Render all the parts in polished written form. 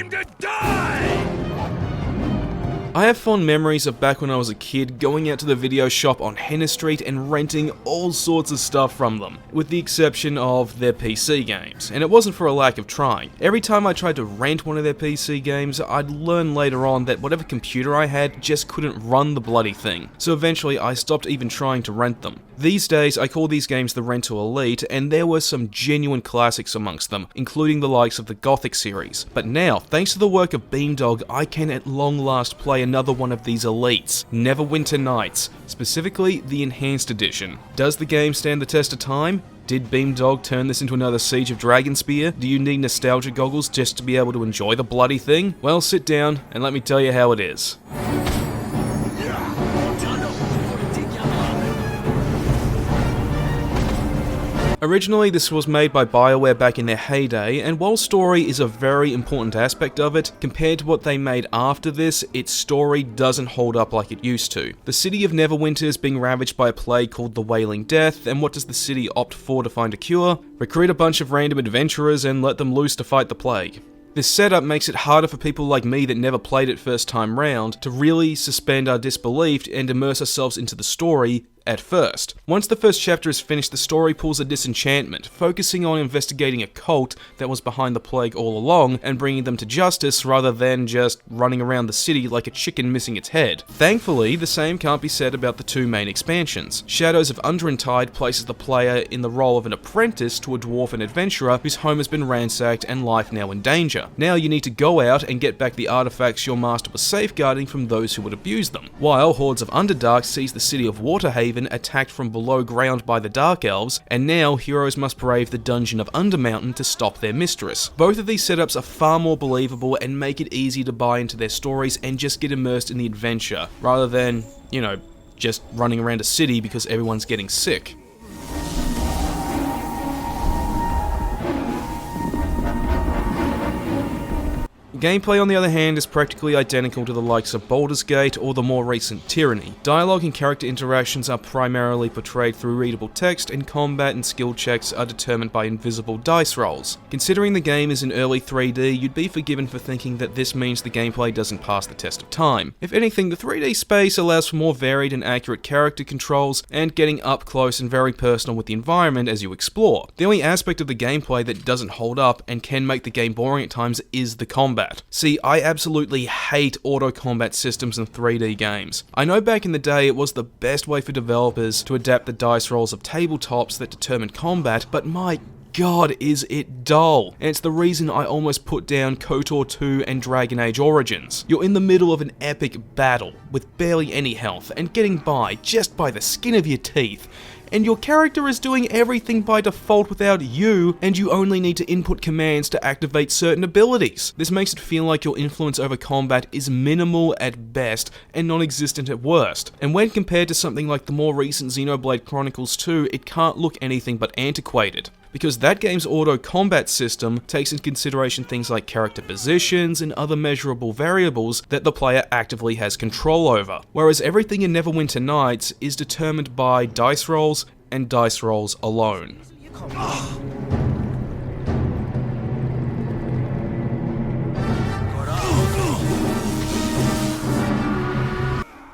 time to die! I have fond memories of back when I was a kid going out to the video shop on Henna Street and renting all sorts of stuff from them, with the exception of their PC games, and it wasn't for a lack of trying. Every time I tried to rent one of their PC games, I'd learn later on that whatever computer I had just couldn't run the bloody thing, so eventually I stopped even trying to rent them. These days, I call these games the Rental Elite, and there were some genuine classics amongst them, including the likes of the Gothic series. But now, thanks to the work of Beamdog, I can at long last play another one of these elites, Neverwinter Nights, specifically the Enhanced Edition. Does the game stand the test of time? Did Beamdog turn this into another Siege of Dragonspear? Do you need nostalgia goggles just to be able to enjoy the bloody thing? Well, sit down and let me tell you how it is. Originally, this was made by BioWare back in their heyday, and while story is a very important aspect of it, compared to what they made after this, its story doesn't hold up like it used to. The city of Neverwinter is being ravaged by a plague called the Wailing Death, and what does the city opt for to find a cure? Recruit a bunch of random adventurers and let them loose to fight the plague. This setup makes it harder for people like me that never played it first time round to really suspend our disbelief and immerse ourselves into the story at first. Once the first chapter is finished, the story pulls a disenchantment, focusing on investigating a cult that was behind the plague all along and bringing them to justice rather than just running around the city like a chicken missing its head. Thankfully, the same can't be said about the two main expansions. Shadows of Underentide places the player in the role of an apprentice to a dwarven adventurer whose home has been ransacked and life now in danger. Now you need to go out and get back the artifacts your master was safeguarding from those who would abuse them. While Hordes of Underdark sees the city of Waterhaven attacked from below ground by the Dark Elves, and now heroes must brave the dungeon of Undermountain to stop their mistress. Both of these setups are far more believable and make it easy to buy into their stories and just get immersed in the adventure, rather than, just running around a city because everyone's getting sick. Gameplay, on the other hand, is practically identical to the likes of Baldur's Gate or the more recent Tyranny. Dialogue and character interactions are primarily portrayed through readable text, and combat and skill checks are determined by invisible dice rolls. Considering the game is in early 3D, you'd be forgiven for thinking that this means the gameplay doesn't pass the test of time. If anything, the 3D space allows for more varied and accurate character controls, and getting up close and very personal with the environment as you explore. The only aspect of the gameplay that doesn't hold up and can make the game boring at times is the combat. See, I absolutely hate auto-combat systems in 3D games. I know back in the day it was the best way for developers to adapt the dice rolls of tabletops that determined combat, but my God, is it dull. And it's the reason I almost put down KOTOR 2 and Dragon Age Origins. You're in the middle of an epic battle, with barely any health, and getting by just by the skin of your teeth. And your character is doing everything by default without you, and you only need to input commands to activate certain abilities. This makes it feel like your influence over combat is minimal at best, and non-existent at worst. And when compared to something like the more recent Xenoblade Chronicles 2, it can't look anything but antiquated. Because that game's auto-combat system takes into consideration things like character positions and other measurable variables that the player actively has control over, whereas everything in Neverwinter Nights is determined by dice rolls and dice rolls alone.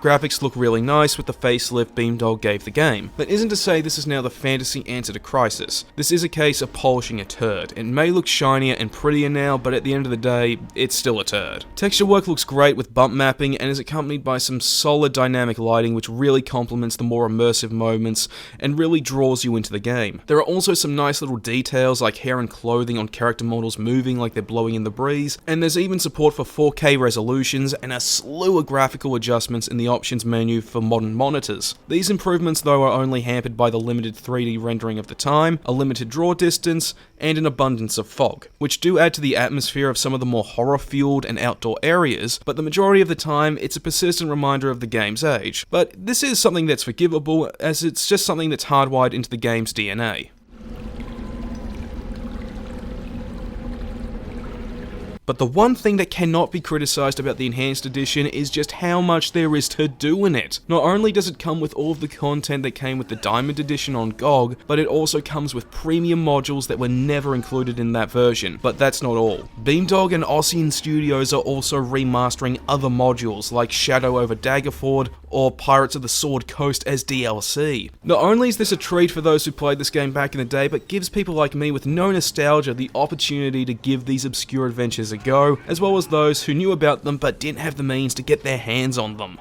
Graphics look really nice with the facelift Beamdog gave the game, but isn't to say this is now the fantasy answer to Crisis. This is a case of polishing a turd. It may look shinier and prettier now, but at the end of the day, it's still a turd. Texture work looks great with bump mapping and is accompanied by some solid dynamic lighting which really complements the more immersive moments and really draws you into the game. There are also some nice little details like hair and clothing on character models moving like they're blowing in the breeze, and there's even support for 4K resolutions and a slew of graphical adjustments in the options menu for modern monitors. These improvements though are only hampered by the limited 3D rendering of the time, a limited draw distance, and an abundance of fog, which do add to the atmosphere of some of the more horror-fueled and outdoor areas, but the majority of the time it's a persistent reminder of the game's age. But this is something that's forgivable, as it's just something that's hardwired into the game's DNA. But the one thing that cannot be criticized about the Enhanced Edition is just how much there is to do in it. Not only does it come with all of the content that came with the Diamond Edition on GOG, but it also comes with premium modules that were never included in that version. But that's not all. Beamdog and Ossian Studios are also remastering other modules like Shadow over Daggerford or Pirates of the Sword Coast as DLC. Not only is this a treat for those who played this game back in the day, but gives people like me with no nostalgia the opportunity to give these obscure adventures a go, as well as those who knew about them but didn't have the means to get their hands on them.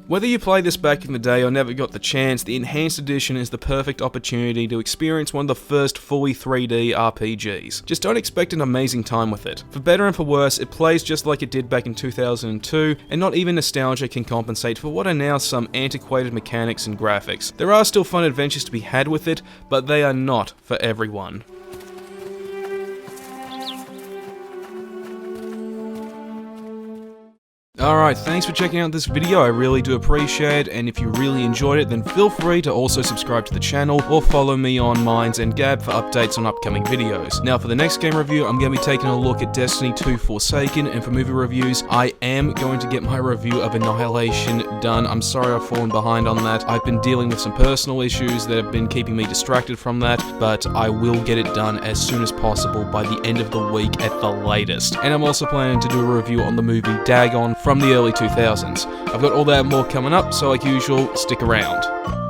Whether you played this back in the day or never got the chance, the Enhanced Edition is the perfect opportunity to experience one of the first fully 3D RPGs. Just don't expect an amazing time with it. For better and for worse, it plays just like it did back in 2002, and not even nostalgia can compensate for what are now some antiquated mechanics and graphics. There are still fun adventures to be had with it, but they are not for everyone. Alright, thanks for checking out this video, I really do appreciate it, and if you really enjoyed it, then feel free to also subscribe to the channel, or follow me on Minds and Gab for updates on upcoming videos. Now for the next game review, I'm going to be taking a look at Destiny 2 Forsaken, and for movie reviews, I am going to get my review of Annihilation done. I'm sorry I've fallen behind on that. I've been dealing with some personal issues that have been keeping me distracted from that, but I will get it done as soon as possible by the end of the week at the latest. And I'm also planning to do a review on the movie Dagon from the early 2000s. I've got all that and more coming up, so like usual, stick around.